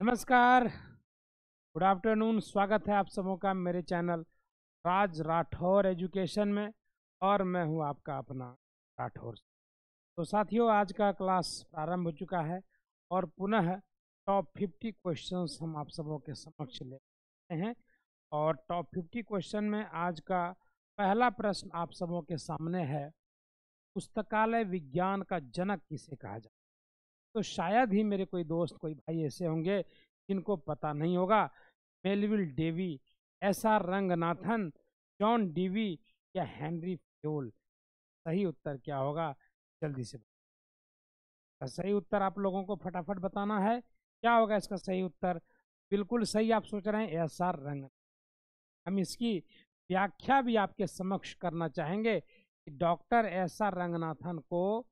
नमस्कार, good afternoon. स्वागत है आप सबों का मेरे चैनल राज राठौर एजुकेशन में और मैं हूं आपका अपना राठौर। तो साथियों, आज का क्लास प्रारंभ हो चुका है और पुनः टॉप 50 क्वेश्चंस हम आप सबों के समक्ष लेते हैं। और टॉप 50 क्वेश्चन में आज का पहला प्रश्न आप सबों के सामने है, पुस्तकालय विज्ञान का जनक किसे कहा जाता है। तो शायद ही मेरे कोई दोस्त, कोई भाई ऐसे होंगे जिनको पता नहीं होगा। Melvil Dewey, S R. Ranganathan, John Dewey या हेनरी फ्योल। सही उत्तर क्या होगा, जल्दी से सही उत्तर आप लोगों को फटाफट बताना है। क्या होगा इसका सही उत्तर? बिल्कुल सही आप सोच रहे हैं, एस.आर. रंगनाथन। हम इसकी व्याख्या भी आपके समक्ष करना चाहेंगे कि डॉक्टर एस.आर. रंगनाथन को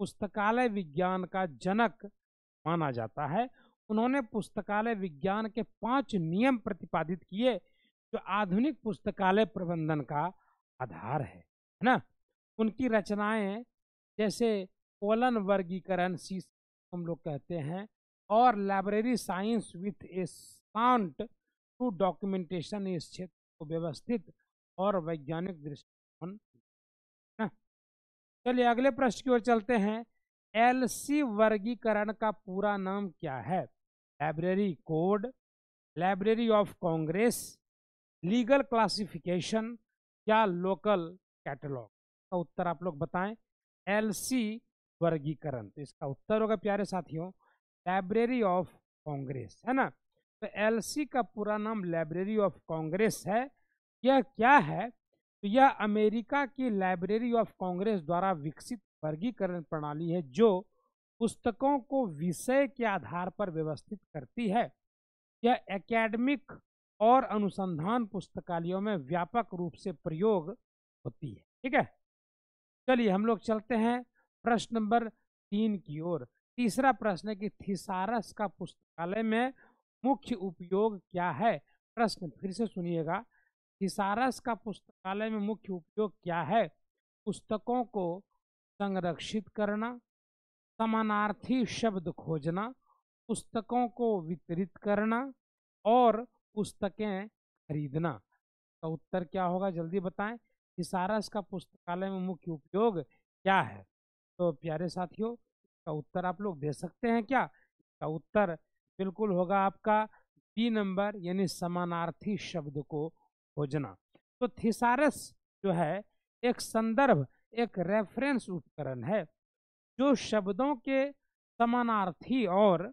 पुस्तकालय विज्ञान का जनक माना जाता है। उन्होंने पुस्तकालय विज्ञान के 5 नियम प्रतिपादित किए जो आधुनिक पुस्तकालय प्रबंधन का आधार है ना। उनकी रचनाएं जैसे कोलन वर्गीकरण, सी हम लोग कहते हैं, और library science with a sound to documentation, इस क्षेत्र को व्यवस्थित और वैज्ञानिक दृष्टिकोण। चलिए अगले प्रश्न की ओर चलते हैं। एलसी वर्गीकरण का पूरा नाम क्या है? Library code, library of Congress, legal classification या लोकल कैटलॉग। का उत्तर आप लोग बताएं। एलसी वर्गीकरण, तो इसका उत्तर होगा प्यारे साथियों लाइब्रेरी ऑफ कांग्रेस, है ना। तो एलसी का पूरा नाम लाइब्रेरी ऑफ कांग्रेस है। यह क्या है? तो यह अमेरिका की लाइब्रेरी ऑफ कांग्रेस द्वारा विकसित वर्गीकरण प्रणाली है जो पुस्तकों को विषय के आधार पर व्यवस्थित करती है। यह एकेडमिक और अनुसंधान पुस्तकालयों में व्यापक रूप से प्रयोग होती है। ठीक है, चलिए हम लोग चलते हैं प्रश्न नंबर 3 की ओर। तीसरा प्रश्न है कि थिसारस का पुस्तकालय में मुख्य उपयोग क्या है? प्रश्न फिर से सुनिएगा। थिसारस का पुस्तकालय में मुख्य उपयोग क्या है? पुस्तकों को संरक्षित करना, समानार्थी शब्द खोजना, पुस्तकों को वितरित करना और पुस्तकें खरीदना। का उत्तर क्या होगा, जल्दी बताएं। थिसारस का पुस्तकालय में मुख्य उपयोग क्या है? तो प्यारे साथियों, इसका उत्तर आप लोग दे सकते हैं क्या? इसका उत्तर बिल्कुल होगा आपका बी नंबर, यानी समानार्थी शब्द को खोजना। तो थिसारस जो है एक संदर्भ, एक रेफरेंस उपकरण है जो शब्दों के समानार्थी और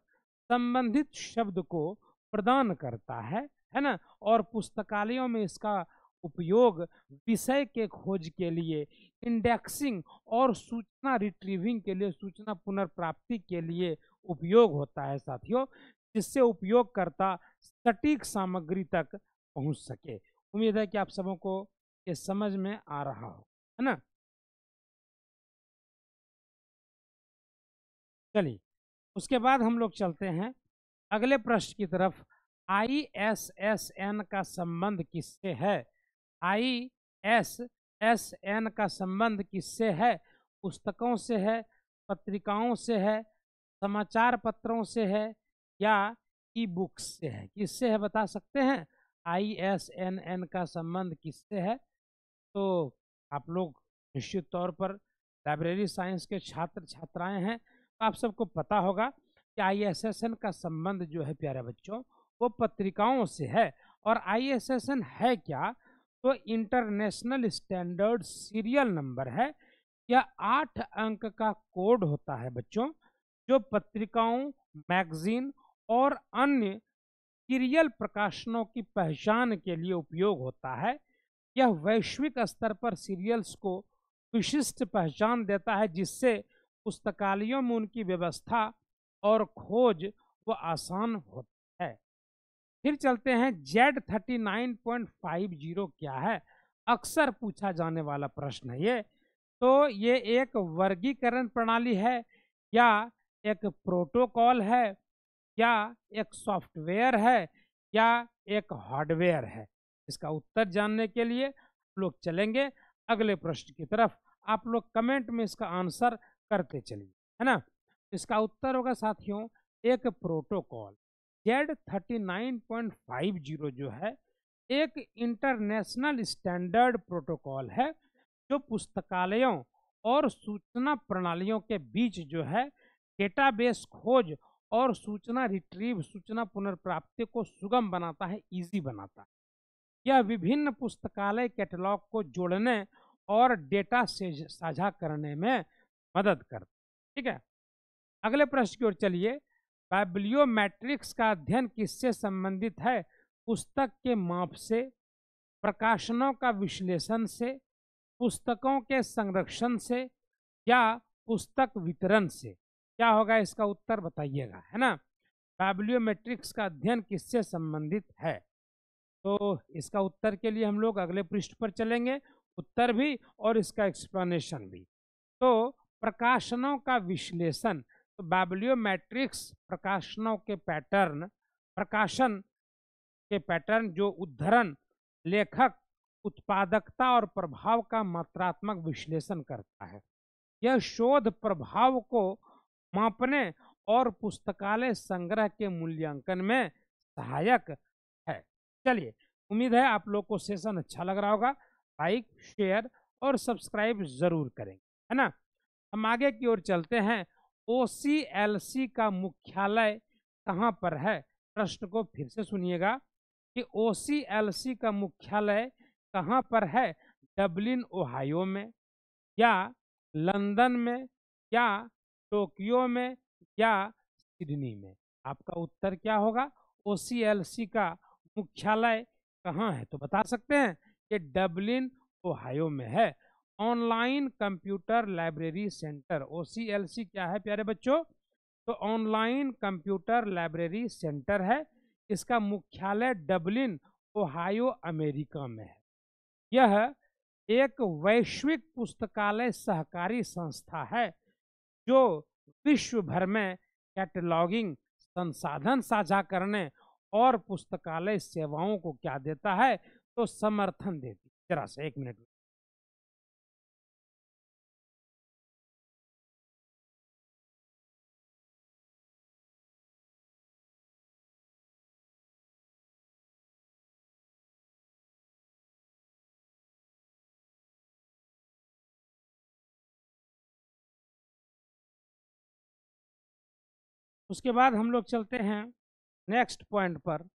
संबंधित शब्द को प्रदान करता है ना। और पुस्तकालयों में इसका उपयोग विषय के खोज के लिए, इंडेक्सिंग और सूचना रिट्रीविंग के लिए, सूचना पुनर्प्राप्ति के लिए उपयोग होता है साथियों, जिससे उपयोगकर्ता सटीक सामग्री तक पहुंच सके। उम्मीद है कि आप सबों को ये समझ में आ रहा हो, है ना। चलिए उसके बाद हम लोग चलते हैं अगले प्रश्न की तरफ। ISSN का संबंध किससे है? ISSN का संबंध किससे है? पुस्तकों से है, पत्रिकाओं से है, समाचार पत्रों से है या ई बुक्स से है? किससे है बता सकते हैं? ISSN का संबंध किससे है? तो आप लोग निश्चित तौर पर लाइब्रेरी साइंस के छात्र छात्राएं हैं, तो आप सबको पता होगा कि ISSN का संबंध जो है प्यारे बच्चों, वो पत्रिकाओं से है। और ISSN है क्या? तो इंटरनेशनल स्टैंडर्ड सीरियल नंबर है। यह 8 अंक का कोड होता है बच्चों, जो पत्रिकाओं, मैगजीन और अन्य सीरियल प्रकाशनों की पहचान के लिए उपयोग होता है। यह वैश्विक स्तर पर सीरियल्स को विशिष्ट पहचान देता है, जिससे पुस्तकालयों में उनकी व्यवस्था और खोज वो आसान होता है। फिर चलते हैं Z39.50 क्या है? अक्सर पूछा जाने वाला प्रश्न है ये। तो ये एक वर्गीकरण प्रणाली है या एक प्रोटोकॉल है या एक सॉफ्टवेयर है या एक हार्डवेयर है? इसका उत्तर जानने के लिए हम लोग चलेंगे अगले प्रश्न की तरफ। आप लोग कमेंट में इसका आंसर करते चलिए, है ना। इसका उत्तर होगा साथियों एक प्रोटोकॉल। Z39.50 जो है एक इंटरनेशनल स्टैंडर्ड प्रोटोकॉल है जो पुस्तकालयों और सूचना प्रणालियों के बीच जो है डेटाबेस खोज और सूचना रिट्रीव, सूचना पुनर्प्राप्ति को सुगम बनाता है, इजी बनाता है। यह विभिन्न पुस्तकालय कैटलॉग को जोड़ने और डेटा से साझा करने में मदद करता है। ठीक है, अगले प्रश्न की ओर चलिए। बाइब्लियोमेट्रिक्स का अध्ययन किससे संबंधित है? पुस्तक के माप से, प्रकाशनों का विश्लेषण से, पुस्तकों के संरक्षण से या पुस्तक वितरण से। क्या होगा इसका उत्तर बताइएगा, है ना। बाइब्लियोमेट्रिक्स का अध्ययन किससे संबंधित है? तो इसका उत्तर के लिए हम लोग अगले पृष्ठ पर चलेंगे, उत्तर भी और इसका एक्सप्लेनेशन भी। तो प्रकाशनों का विश्लेषण, तो बाइब्लियोमेट्रिक्स प्रकाशनों के पैटर्न, प्रकाशन के पैटर्न जो उद्धरण, लेखक, उत्पादकता और प्रभाव का मात्रात्मक विश्लेषण करता है। यह शोध प्रभाव को मापने और पुस्तकालय संग्रह के मूल्यांकन में सहायक है। चलिए, उम्मीद है आप लोग को सेशन अच्छा लग रहा होगा। लाइक, शेयर और सब्सक्राइब जरूर करेंगे, है ना। हम आगे की ओर चलते हैं। OCLC का मुख्यालय कहाँ पर है? प्रश्न को फिर से सुनिएगा कि OCLC का मुख्यालय कहाँ पर है? डबलिन ओहायो में, या लंदन में, या टोक्यो में, या सिडनी में। आपका उत्तर क्या होगा? OCLC का मुख्यालय कहाँ है? तो बता सकते हैं कि डबलिन ओहायो में है। Online computer library centre, OCLC क्या है प्यारे बच्चों? तो ऑनलाइन कंप्यूटर लाइब्रेरी सेंटर है। इसका मुख्यालय डबलिन ओहायो अमेरिका में है। यह एक वैश्विक पुस्तकालय सहकारी संस्था है जो विश्व भर में कैटलॉगिंग, संसाधन साझा करने और पुस्तकालय सेवाओं को क्या देता है? तो समर्थन देती है। जरा सा एक मिनट। उसके बाद हम लोग चलते हैं नेक्स्ट पॉइंट पर।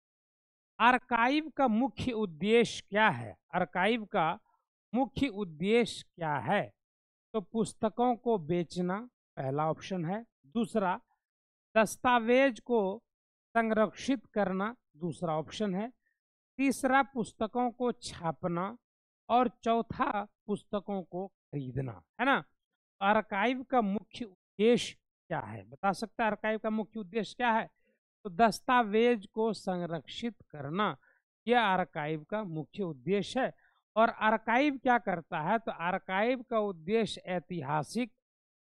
आर्काइव का मुख्य उद्देश्य क्या है? आर्काइव का मुख्य उद्देश्य क्या है? तो पुस्तकों को बेचना पहला ऑप्शन है, दूसरा दस्तावेज को संरक्षित करना दूसरा ऑप्शन है, तीसरा पुस्तकों को छापना और चौथा पुस्तकों को खरीदना, है ना। आर्काइव का मुख्य उद्देश्य क्या है? बता सकता है आर्काइव का मुख्य उद्देश्य क्या है? तो दस्तावेज को संरक्षित करना, यह आर्काइव का मुख्य उद्देश्य है। और आर्काइव क्या करता है? तो आर्काइव का उद्देश्य ऐतिहासिक,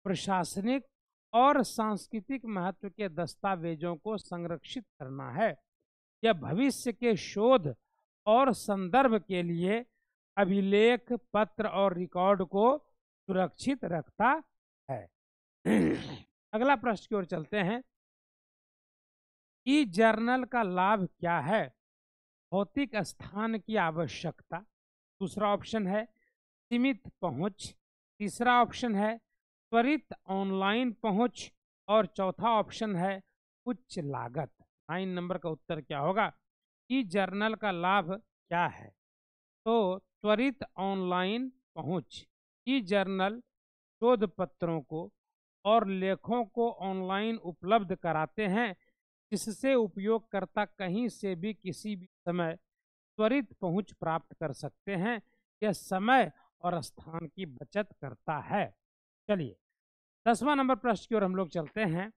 प्रशासनिक और सांस्कृतिक महत्व के दस्तावेजों को संरक्षित करना है। यह भविष्य के शोध और संदर्भ के लिए अभिलेख, पत्र और रिकॉर्ड को सुरक्षित रखता है। अगला प्रश्न की ओर चलते हैं। ई जर्नल का लाभ क्या है? भौतिक स्थान की आवश्यकता, दूसरा ऑप्शन है सीमित पहुंच, तीसरा ऑप्शन है त्वरित ऑनलाइन पहुंच और चौथा ऑप्शन है उच्च लागत। 9 नंबर का उत्तर क्या होगा? ई जर्नल का लाभ क्या है? तो त्वरित ऑनलाइन पहुंच। ई जर्नल शोध पत्रों को और लेखों को ऑनलाइन उपलब्ध कराते हैं, जिससे उपयोगकर्ता कहीं से भी किसी भी समय त्वरित पहुंच प्राप्त कर सकते हैं। यह समय और स्थान की बचत करता है। चलिए, 10वां नंबर प्रश्न की ओर हम लोग चलते हैं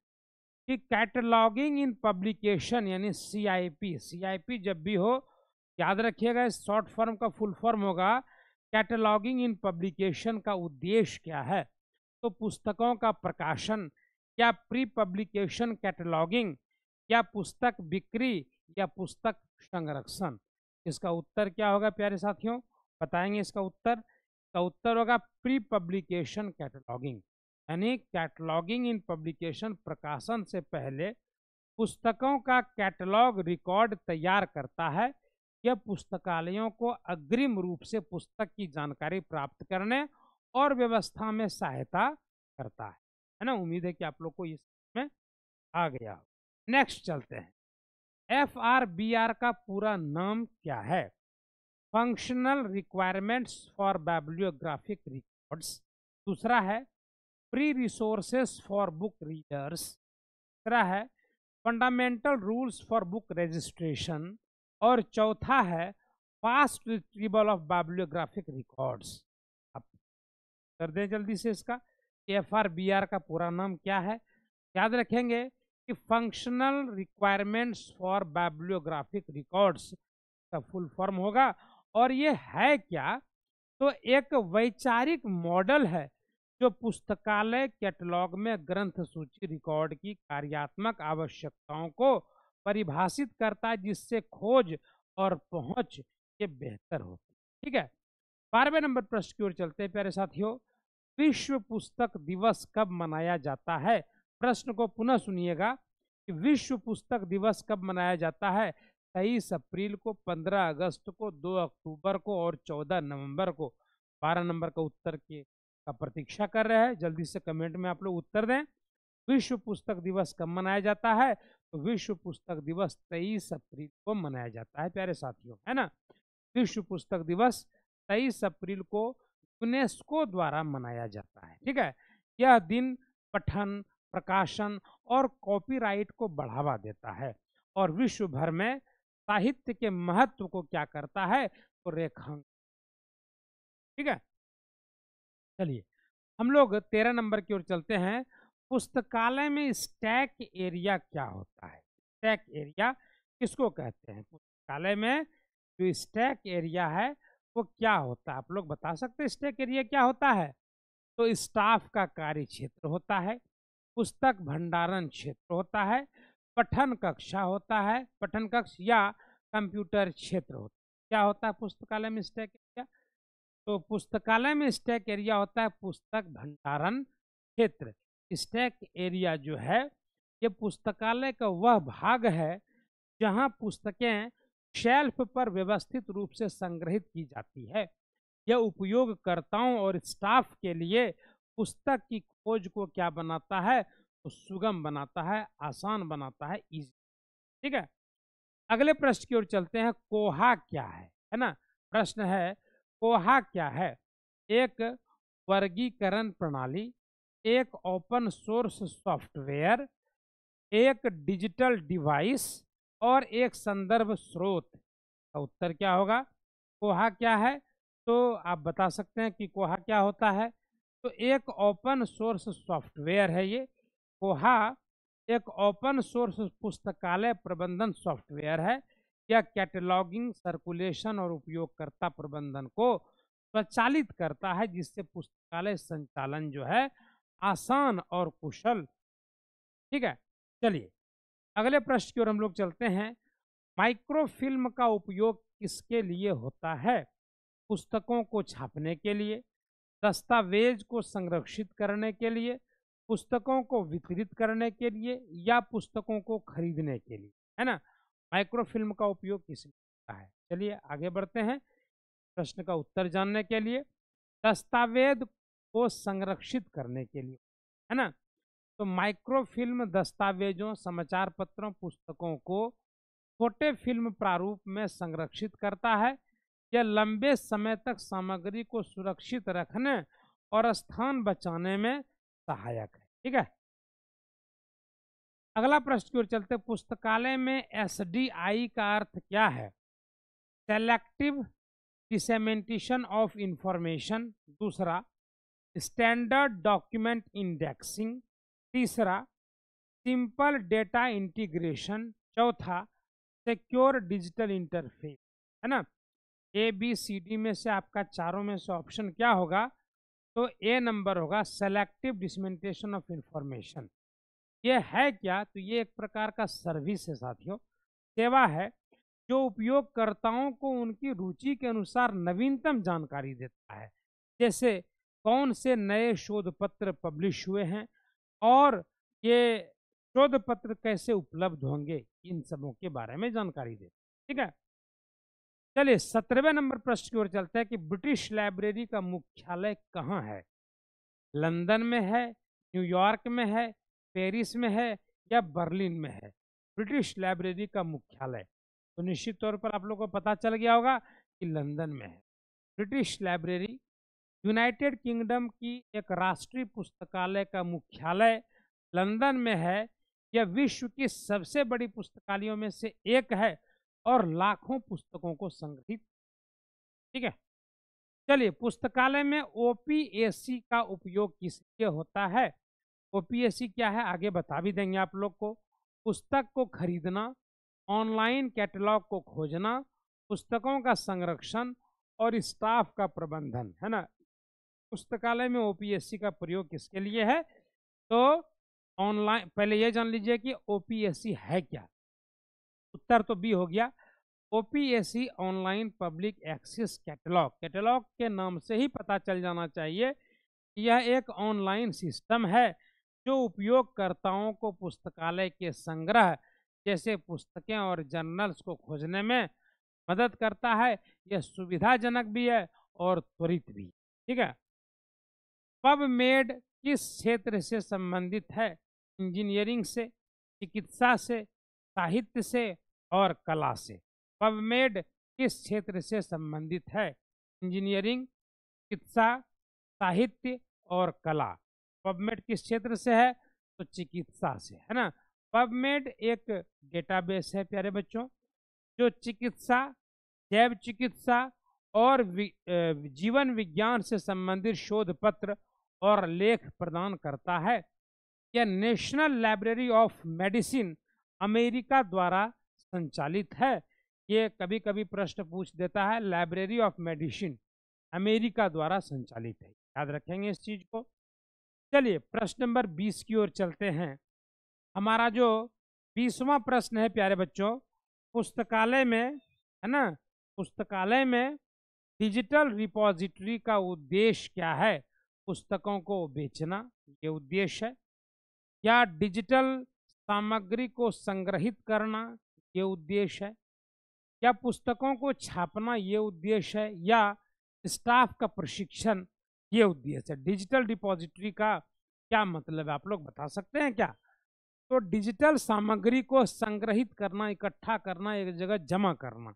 कि कैटलॉगिंग इन पब्लिकेशन यानी CIP, CIP जब भी हो याद रखिएगा इस शॉर्ट फॉर्म का फुल फॉर्म होगा कैटलॉगिंग इन पब्लिकेशन का उद्देश्य क्या है? तो पुस्तकों का प्रकाशन, या प्री पब्लिकेशन कैटलॉगिंग, या पुस्तक बिक्री, या पुस्तक संरक्षण। इसका उत्तर क्या होगा प्यारे साथियों? बताएंगे इसका उत्तर। इसका उत्तर होगा प्री पब्लिकेशन कैटलॉगिंग, यानी कैटलॉगिंग इन पब्लिकेशन प्रकाशन से पहले पुस्तकों का कैटलॉग रिकॉर्ड तैयार करता है। यह पुस्तकालयों को अग्रिम रूप से पुस्तक की जानकारी प्राप्त करने और व्यवस्था में सहायता करता है ना। उम्मीद है कि आप लोग को इस में आ गया। नेक्स्ट चलते हैं, FRBR का पूरा नाम क्या है? Functional requirements for bibliographic records. दूसरा है free resources for book readers. तीसरा है fundamental rules for book registration. और चौथा है fast retrieval of bibliographic records. आप कर दें जल्दी से इसका, FRBR का पूरा नाम क्या है? याद रखेंगे कि functional requirements for bibliographic records का फुल फॉर्म होगा। और ये है क्या? तो एक वैचारिक मॉडल है जो पुस्तकालय कैटलॉग में ग्रंथ सूची रिकॉर्ड की कार्यात्मक आवश्यकताओं को परिभाषित करता है, जिससे खोज और पहुंच ये बेहतर होती है। ठीक है, 12वें नंबर प्रश्न की ओर चलते हैं प्यारे साथियों। विश्व पुस्तक दिवस कब मनाया जाता है? प्रश्न को पुनः सुनिएगा कि विश्व पुस्तक दिवस कब मनाया जाता है? 23 अप्रैल को, 15 अगस्त को, 2 अक्टूबर को और 14 नवंबर को। 12 नंबर का उत्तर का प्रतीक्षा कर रहे हैं, जल्दी से कमेंट में आप लोग उत्तर दें। विश्व पुस्तक दिवस कब मनाया जाता है? तो विश्व पुस्तक दिवस 23 अप्रैल को मनाया जाता है प्यारे साथियों, है ना। विश्व पुस्तक दिवस 23 अप्रैल को यूनेस्को द्वारा मनाया जाता है। ठीक है, यह दिन पठन, प्रकाशन और कॉपीराइट को बढ़ावा देता है और विश्व भर में साहित्य के महत्व को क्या करता है? तो रेखांकित। ठीक है, चलिए हम लोग 13 नंबर की ओर चलते हैं। पुस्तकालय में स्टैक एरिया क्या होता है? स्टैक एरिया किसको कहते हैं? पुस्तकालय में जो स्टैक एरिया है वो क्या होता है? आप लोग बता सकते हैं स्टैक एरिया क्या होता है? तो स्टाफ का कार्य क्षेत्र होता है, पुस्तक भंडारण क्षेत्र होता है, पठन कक्षा होता है, पठन कक्ष या कंप्यूटर क्षेत्र होता है। क्या होता है पुस्तकालय में स्टैक एरिया? तो पुस्तकालय में स्टैक एरिया होता है पुस्तक भंडारण क्षेत्र। स्टैक एरिया जो है ये पुस्तकालय का वह भाग है जहां पुस्तकें शेल्फ पर व्यवस्थित रूप से संग्रहित की जाती है। यह उपयोगकर्ताओं और स्टाफ के लिए पुस्तक की खोज को क्या बनाता है? तो सुगम बनाता है, आसान बनाता है, इजी। ठीक है, अगले प्रश्न की ओर चलते हैं। कोहा क्या है ना। प्रश्न है कोहा क्या है? एक वर्गीकरण प्रणाली, एक ओपन सोर्स सॉफ्टवेयर, एक डिजिटल डिवाइस और एक संदर्भ स्रोत। का उत्तर क्या होगा? कोहा क्या है? तो आप बता सकते हैं कि कोहा क्या होता है। तो एक ओपन सोर्स सॉफ्टवेयर है ये। कोहा एक ओपन सोर्स पुस्तकालय प्रबंधन सॉफ्टवेयर है। यह कैटलॉगिंग, सर्कुलेशन और उपयोगकर्ता प्रबंधन को स्वचालित करता है, जिससे पुस्तकालय संचालन जो है आसान और कुशल। ठीक है, चलिए अगले प्रश्न की ओर हम लोग चलते हैं। माइक्रोफिल्म का उपयोग किसके लिए होता है? पुस्तकों को छापने के लिए, दस्तावेज को संरक्षित करने के लिए, पुस्तकों को वितरित करने के लिए या पुस्तकों को खरीदने के लिए, है ना। माइक्रोफिल्म का उपयोग किस लिए होता है? चलिए आगे बढ़ते हैं प्रश्न का उत्तर जानने के लिए। दस्तावेज को संरक्षित करने के लिए, है ना। तो माइक्रोफिल्म दस्तावेजों, समाचार पत्रों, पुस्तकों को छोटे फिल्म प्रारूप में संरक्षित करता है। यह लंबे समय तक सामग्री को सुरक्षित रखने और स्थान बचाने में सहायक है। ठीक है, अगला प्रश्न की ओर चलते। पुस्तकालय में SDI का अर्थ क्या है? Selective dissemination of information. दूसरा, स्टैंडर्ड डॉक्यूमेंट इंडेक्सिंग। तीसरा, सिंपल डेटा इंटीग्रेशन। चौथा, सिक्योर डिजिटल इंटरफेस। है ना, ABCD में से आपका चारों में से ऑप्शन क्या होगा? तो A नंबर होगा, सेलेक्टिव डिसेमेंटेशन ऑफ इंफॉर्मेशन। ये है क्या? तो ये एक प्रकार का सर्विस है साथियों, सेवा है जो उपयोगकर्ताओं को उनकी रुचि के अनुसार नवीनतम जानकारी देता है। जैसे कौन से नए शोध पत्र पब्लिश हुए हैं और ये शोध पत्र कैसे उपलब्ध होंगे, इन सबों के बारे में जानकारी दे। ठीक है, चलिए 17वें नंबर प्रश्न की ओर चलते हैं कि ब्रिटिश लाइब्रेरी का मुख्यालय कहाँ है? लंदन में है, न्यूयॉर्क में है, पेरिस में है या बर्लिन में है ब्रिटिश लाइब्रेरी का मुख्यालय? तो निश्चित तौर पर आप लोगों को पता चल गया होगा कि लंदन में है। ब्रिटिश लाइब्रेरी यूनाइटेड किंगडम की एक राष्ट्रीय पुस्तकालय का मुख्यालय लंदन में है। यह विश्व की सबसे बड़ी पुस्तकालयों में से एक है और लाखों पुस्तकों को संग्रहित। ठीक है, चलिए पुस्तकालय में ओपीएसी का उपयोग किस लिए होता है? ओपीएसी क्या है आगे बता भी देंगे आप लोग को। पुस्तक को खरीदना, ऑनलाइन कैटलॉग को खोजना, पुस्तकों का संरक्षण और स्टाफ का प्रबंधन, है ना। पुस्तकालय में ओपीएससी का प्रयोग किसके लिए है? तो ऑनलाइन, पहले ये जान लीजिए कि ओपीएससी है क्या। उत्तर तो बी हो गया। OPSC online public access catalogue, catalogue के नाम से ही पता चल जाना चाहिए कि यह एक ऑनलाइन सिस्टम है जो उपयोगकर्ताओं को पुस्तकालय के संग्रह जैसे पुस्तकें और जर्नल्स को खोजने में मदद करता है। यह सुविधाजनक भी है और त्वरित भी। ठीक है, पबमेड किस क्षेत्र से संबंधित है? इंजीनियरिंग से, चिकित्सा से, साहित्य से और कला से। पबमेड किस क्षेत्र से संबंधित है? इंजीनियरिंग, चिकित्सा, साहित्य और कला। पबमेड किस क्षेत्र से है? तो चिकित्सा से, है ना। पबमेड एक डेटाबेस है प्यारे बच्चों, जो चिकित्सा, जैव चिकित्सा और जीवन विज्ञान से संबंधित शोध पत्र और लेख प्रदान करता है। यह national library of medicine America द्वारा संचालित है। ये कभी कभी प्रश्न पूछ देता है, लाइब्रेरी ऑफ मेडिसिन अमेरिका द्वारा संचालित है, याद रखेंगे इस चीज को। चलिए प्रश्न नंबर 20 की ओर चलते हैं। हमारा जो 20वां प्रश्न है प्यारे बच्चों, पुस्तकालय में, है ना, पुस्तकालय में डिजिटल रिपॉजिटरी का उद्देश्य क्या है? पुस्तकों को बेचना ये उद्देश्य है, या डिजिटल सामग्री को संग्रहित करना ये उद्देश्य है, या पुस्तकों को छापना ये उद्देश्य है, या स्टाफ का प्रशिक्षण ये उद्देश्य है। डिजिटल डिपॉजिटरी का क्या मतलब है आप लोग बता सकते हैं क्या? तो डिजिटल सामग्री को संग्रहित करना, इकट्ठा करना, एक जगह जमा करना।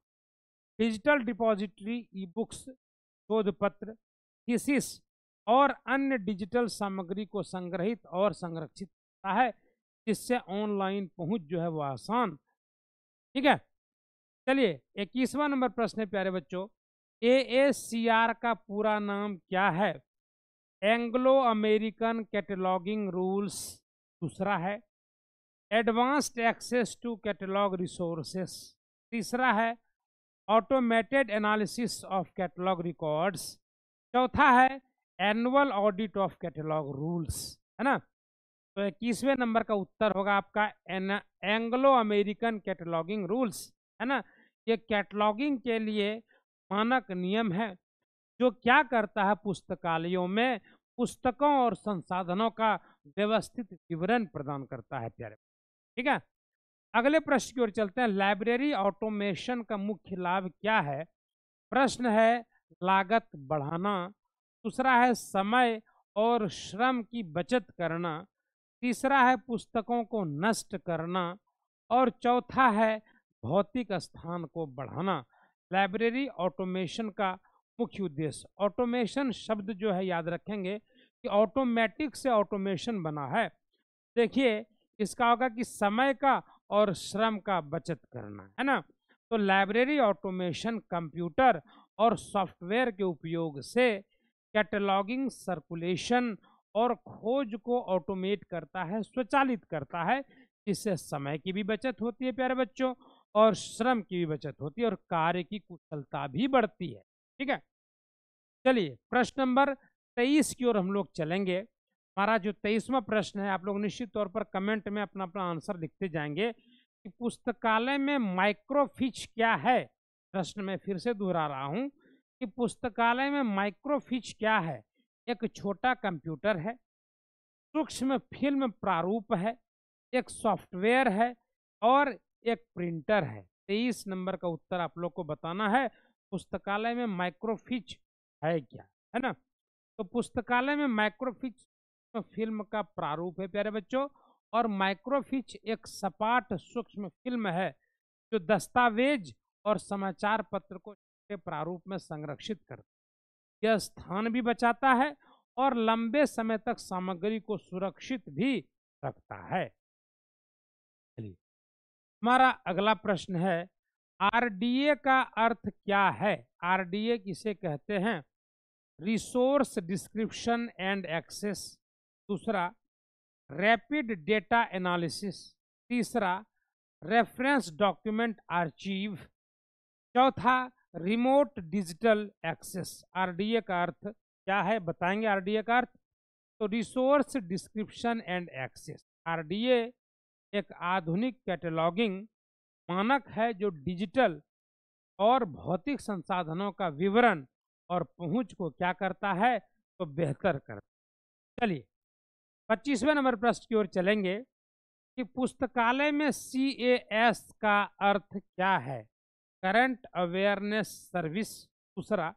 डिजिटल डिपॉजिटरी ई बुक्स, शोध पत्र, थीसिस और अन्य डिजिटल सामग्री को संग्रहित और संरक्षित करता है, जिससे ऑनलाइन पहुंच जो है वो आसान। ठीक है, चलिए 21वां नंबर प्रश्न है प्यारे बच्चों, एएसीआर का पूरा नाम क्या है? एंग्लो अमेरिकन कैटलॉगिंग रूल्स दूसरा है, advanced access to catalogue resources तीसरा है, automated analysis of catalogue records चौथा है, annual audit of catalogue rules, है ना। तो 21वें नंबर का उत्तर होगा आपका एंग्लो अमेरिकन कैटलॉगिंग रूल्स, है ना। ये कैटलॉगिंग के लिए मानक नियम है जो क्या करता है, पुस्तकालयों में पुस्तकों और संसाधनों का व्यवस्थित विवरण प्रदान करता है प्यारे। ठीक है, अगले प्रश्न की ओर चलते हैं। लाइब्रेरी ऑटोमेशन का मुख्य लाभ क्या है? प्रश्न है लागत बढ़ाना, दूसरा है समय और श्रम की बचत करना, तीसरा है पुस्तकों को नष्ट करना और चौथा है भौतिक स्थान को बढ़ाना। लाइब्रेरी ऑटोमेशन का मुख्य उद्देश्य, ऑटोमेशन शब्द जो है याद रखेंगे कि ऑटोमेटिक से ऑटोमेशन बना है। देखिए इसका होगा कि समय का और श्रम का बचत करना, है ना। तो लाइब्रेरी ऑटोमेशन कंप्यूटर और सॉफ्टवेयर के उपयोग से कैटलॉगिंग, सर्कुलेशन और खोज को ऑटोमेट करता है, स्वचालित करता है, जिससे समय की भी बचत होती है प्यारे बच्चों और श्रम की भी बचत होती है और कार्य की कुशलता भी बढ़ती है। ठीक है, चलिए प्रश्न नंबर 23 की ओर हम लोग चलेंगे। हमारा जो 23वां प्रश्न है, आप लोग निश्चित तौर पर कमेंट में अपना अपना आंसर लिखते जाएंगे कि पुस्तकालय में माइक्रोफिच क्या है। प्रश्न में फिर से दोहरा रहा हूं कि पुस्तकालय में माइक्रोफिच क्या है? एक छोटा कंप्यूटर है, सूक्ष्म फिल्म प्रारूप है, एक सॉफ्टवेयर है और एक प्रिंटर है। 23 नंबर का उत्तर आप लोग को बताना है। पुस्तकालय में माइक्रोफिच है क्या, है ना। तो पुस्तकालय में माइक्रोफिच फिल्म का प्रारूप है प्यारे बच्चों, और माइक्रोफिच एक सपाट सूक्ष्म फिल्म है जो दस्तावेज और समाचार पत्र को छोटे प्रारूप में संरक्षित करता है। यह स्थान भी बचाता है और लंबे समय तक सामग्री को सुरक्षित भी रखता है। चलिए, हमारा अगला प्रश्न है, आरडीए का अर्थ क्या है। आरडीए किसे कहते हैं? रिसोर्स डिस्क्रिप्शन एंड एक्सेस, दूसरा रैपिड डेटा एनालिसिस, तीसरा रेफरेंस डॉक्यूमेंट आर्चीव, चौथा रिमोट डिजिटल एक्सेस। आरडीए का अर्थ क्या है बताएंगे। आरडीए का अर्थ तो resource description and access. RDA एक आधुनिक कैटलॉगिंग मानक है जो डिजिटल और भौतिक संसाधनों का विवरण और पहुंच को क्या करता है, तो बेहतर करता है। चलिए 25वें नंबर प्रश्न की ओर चलेंगे कि पुस्तकालय में CAS का अर्थ क्या है। करंट अवेयरनेस सर्विस, दूसरा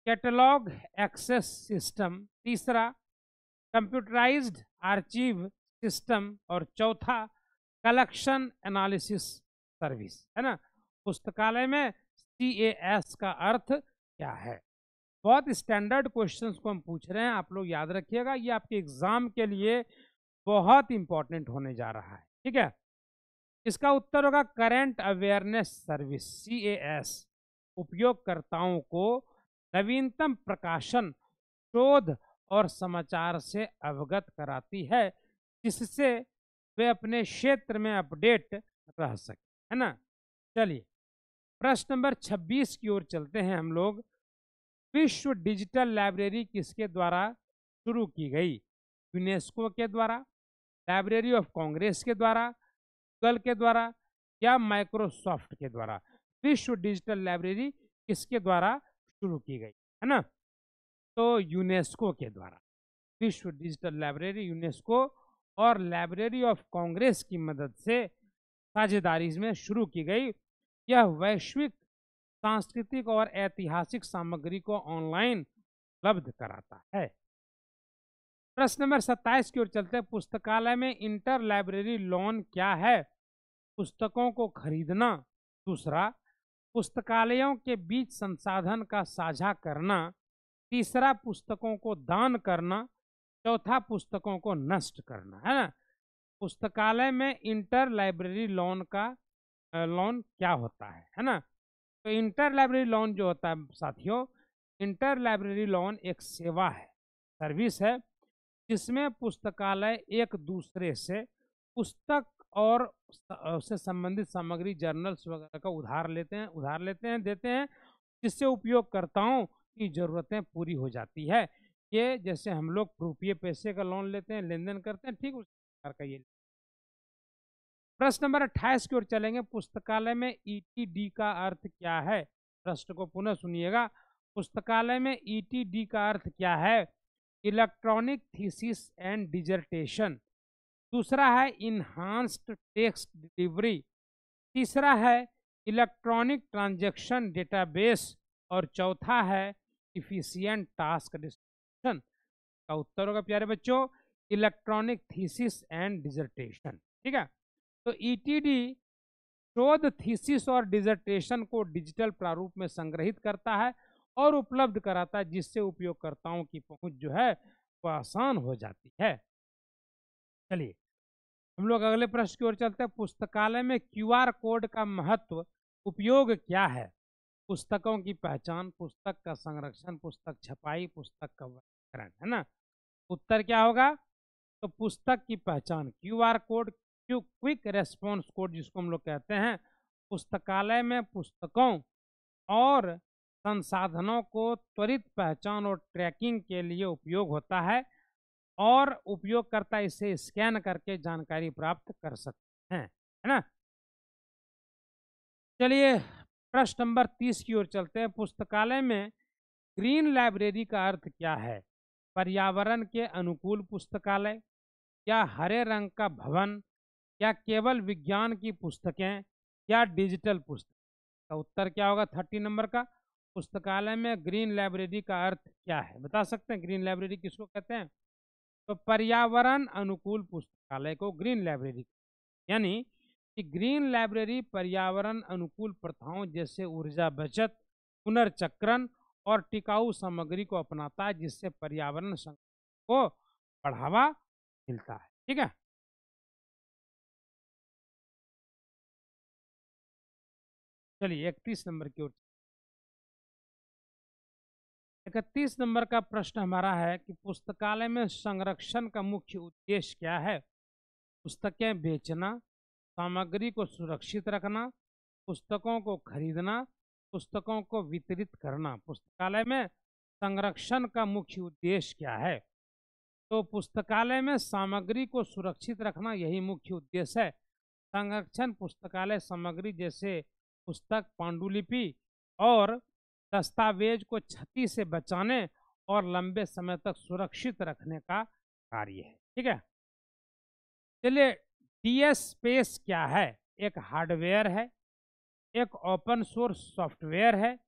कैटलॉग एक्सेस सिस्टम, तीसरा कंप्यूटराइज्ड आर्चीव सिस्टम, और चौथा कलेक्शन एनालिसिस सर्विस, है ना। पुस्तकालय में CAS का अर्थ क्या है। बहुत स्टैंडर्ड क्वेश्चंस को हम पूछ रहे हैं, आप लोग याद रखिएगा, ये आपके एग्जाम के लिए बहुत इंपॉर्टेंट होने जा रहा है, ठीक है। इसका उत्तर होगा करंट अवेयरनेस सर्विस। CAS उपयोगकर्ताओं को नवीनतम प्रकाशन, शोध और समाचार से अवगत कराती है, जिससे वे अपने क्षेत्र में अपडेट रह सके, है ना। चलिए प्रश्न नंबर 26 की ओर चलते हैं हम लोग। विश्व डिजिटल लाइब्रेरी किसके द्वारा शुरू की गई? यूनेस्को के द्वारा, लाइब्रेरी ऑफ कांग्रेस के द्वारा, गूगल के द्वारा, या माइक्रोसॉफ्ट के द्वारा। विश्व डिजिटल लाइब्रेरी किसके द्वारा शुरू की गई, है ना। तो यूनेस्को के द्वारा। विश्व डिजिटल लाइब्रेरी यूनेस्को और लाइब्रेरी ऑफ कांग्रेस की मदद से साझेदारी में शुरू की गई। यह वैश्विक सांस्कृतिक और ऐतिहासिक सामग्री को ऑनलाइन उपलब्ध कराता है। प्रश्न नंबर 27 की ओर चलते हैं। पुस्तकालय में इंटर लाइब्रेरी लोन क्या है? पुस्तकों को खरीदना, दूसरा पुस्तकालयों के बीच संसाधन का साझा करना, तीसरा पुस्तकों को दान करना, चौथा पुस्तकों को नष्ट करना, है ना। पुस्तकालय में इंटर लाइब्रेरी लोन का लोन क्या होता है ना। तो इंटर लाइब्रेरी लोन जो होता है साथियों, इंटर लाइब्रेरी लोन एक सेवा है, सर्विस है, जिसमें पुस्तकालय एक दूसरे से पुस्तक और उससे संबंधित सामग्री, जर्नल्स वगैरह का उधार लेते हैं, देते हैं, जिससे उपयोगकर्ताओं की ज़रूरतें पूरी हो जाती है। ये जैसे हम लोग रुपये पैसे का लोन लेते हैं, लेन देन करते हैं, ठीक उस प्रकार का ये। प्रश्न नंबर 28 की ओर चलेंगे। पुस्तकालय में ETD का अर्थ क्या है? प्रश्न को पुनः सुनिएगा। पुस्तकालय में ETD का अर्थ क्या है? इलेक्ट्रॉनिक थीसिस एंड डिजर्टेशन, दूसरा है इन्हांस्ड टेक्स्ट डिलीवरी, तीसरा है इलेक्ट्रॉनिक ट्रांजैक्शन डेटाबेस, और चौथा है इफिशिएंट टास्क डिस्ट्रीब्यूशन। का उत्तर होगा प्यारे बच्चों इलेक्ट्रॉनिक थीसिस एंड डिजर्टेशन, ठीक है। तो ETD शोध, थीसिस और डिजर्टेशन को डिजिटल प्रारूप में संग्रहित करता है और उपलब्ध कराता है, जिससे उपयोगकर्ताओं की पहुंच जो है वो आसान हो जाती है। चलिए हम लोग अगले प्रश्न की ओर चलते हैं। पुस्तकालय में QR कोड का महत्व, उपयोग क्या है? पुस्तकों की पहचान, पुस्तक का संरक्षण, पुस्तक छपाई, पुस्तक का वर्गीकरण, है ना। उत्तर क्या होगा? तो पुस्तक की पहचान, QR code, quick response code जिसको हम लोग कहते हैं, पुस्तकालय में पुस्तकों और संसाधनों को त्वरित पहचान और ट्रैकिंग के लिए उपयोग होता है, और उपयोगकर्ता इसे स्कैन करके जानकारी प्राप्त कर सकते हैं, है ना। चलिए प्रश्न नंबर 30 की ओर चलते हैं। पुस्तकालय में ग्रीन लाइब्रेरी का अर्थ क्या है? पर्यावरण के अनुकूल पुस्तकालय, या हरे रंग का भवन, या केवल विज्ञान की पुस्तकें या डिजिटल पुस्तक? का उत्तर क्या होगा 30 नंबर का। पुस्तकालय में ग्रीन लाइब्रेरी का अर्थ क्या है, बता सकते हैं ग्रीन लाइब्रेरी किसको कहते हैं? तो पर्यावरण अनुकूल पुस्तकालय को ग्रीन लाइब्रेरी, यानी कि ग्रीन लाइब्रेरी पर्यावरण अनुकूल प्रथाओं जैसे ऊर्जा बचत, पुनर्चक्रण और टिकाऊ सामग्री को अपनाता है, जिससे पर्यावरण संरक्षण को बढ़ावा मिलता है। ठीक है, चलिए 31 नंबर की ओर। 31 नंबर का प्रश्न हमारा है कि पुस्तकालय में संरक्षण का मुख्य उद्देश्य क्या है? पुस्तकें बेचना, सामग्री को सुरक्षित रखना, पुस्तकों को खरीदना, पुस्तकों को वितरित करना। पुस्तकालय में संरक्षण का मुख्य उद्देश्य क्या है? तो पुस्तकालय में सामग्री को सुरक्षित रखना यही मुख्य उद्देश्य है। संरक्षण पुस्तकालय सामग्री जैसे पुस्तक, पांडुलिपि और दस्तावेज को क्षति से बचाने और लंबे समय तक सुरक्षित रखने का कार्य है। ठीक है, चलिए डीएस स्पेस क्या है? एक हार्डवेयर है, एक ओपन सोर्स सॉफ्टवेयर है,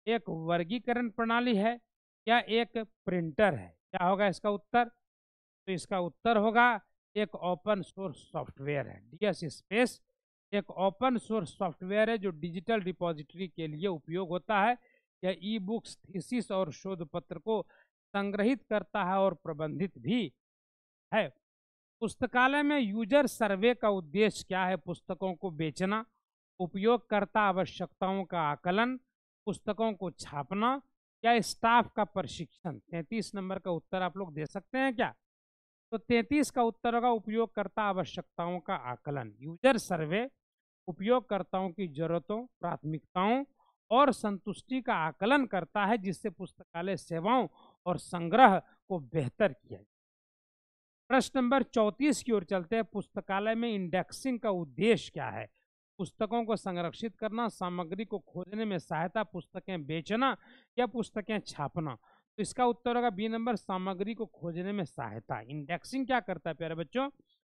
एक वर्गीकरण प्रणाली है, या एक प्रिंटर है? क्या होगा इसका उत्तर? तो इसका उत्तर होगा एक ओपन सोर्स सॉफ्टवेयर है। डीएस स्पेस एक ओपन सोर्स सॉफ्टवेयर है जो डिजिटल रिपॉजिटरी के लिए उपयोग होता है। यह ई बुक्स, थीसिस और शोध पत्र को संग्रहित करता है और प्रबंधित भी है। पुस्तकालय में यूजर सर्वे का उद्देश्य क्या है? पुस्तकों को बेचना, उपयोगकर्ता आवश्यकताओं का आकलन, पुस्तकों को छापना, या स्टाफ का प्रशिक्षण। 33 नंबर का उत्तर आप लोग दे सकते हैं क्या? तो 33 का उत्तर होगा उपयोगकर्ता आवश्यकताओं का आकलन। यूजर सर्वे उपयोगकर्ताओं की जरूरतों, प्राथमिकताओं और संतुष्टि का आकलन करता है, जिससे पुस्तकालय सेवाओं और संग्रह को बेहतर किया जाए। प्रश्न नंबर 34 की ओर चलते हैं। पुस्तकालय में इंडेक्सिंग का उद्देश्य क्या है? पुस्तकों को संरक्षित करना, सामग्री को खोजने में सहायता, पुस्तकें बेचना, या पुस्तकें छापना। तो इसका उत्तर होगा बी नंबर, सामग्री को खोजने में सहायता। इंडेक्सिंग क्या करता है प्यारे बच्चों?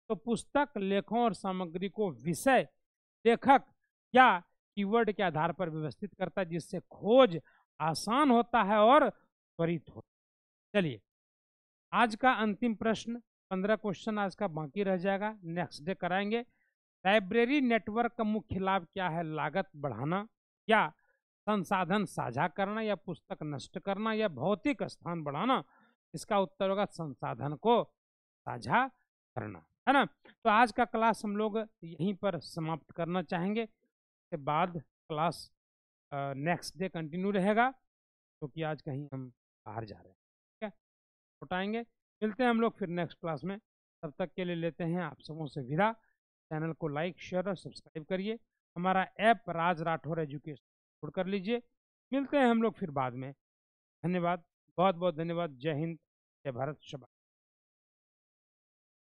तो पुस्तक, लेखों और सामग्री को विषय, लेखक या कीवर्ड के आधार पर व्यवस्थित करता है, जिससे खोज आसान होता है और त्वरित होता है। चलिए आज का अंतिम प्रश्न, 15 क्वेश्चन आज का बाकी रह जाएगा, नेक्स्ट डे कराएंगे। लाइब्रेरी नेटवर्क का मुख्य लाभ क्या है? लागत बढ़ाना, या संसाधन साझा करना, या पुस्तक नष्ट करना, या भौतिक स्थान बढ़ाना? इसका उत्तर होगा संसाधन को साझा करना, है ना। तो आज का क्लास हम लोग यहीं पर समाप्त करना चाहेंगे। के बाद क्लास नेक्स्ट डे कंटिन्यू रहेगा, क्योंकि आज कहीं हम बाहर जा रहे हैं। ठीक है, उठाएंगे, मिलते हैं हम लोग फिर नेक्स्ट क्लास में। तब तक के लिए लेते हैं आप सबों से विदा। चैनल को लाइक, शेयर और सब्सक्राइब करिए। हमारा ऐप राज राठौर एजुकेशन डाउनलोड कर लीजिए। मिलते हैं हम लोग फिर बाद में। धन्यवाद, बहुत बहुत धन्यवाद। जय हिंद, जय भारत, शबा।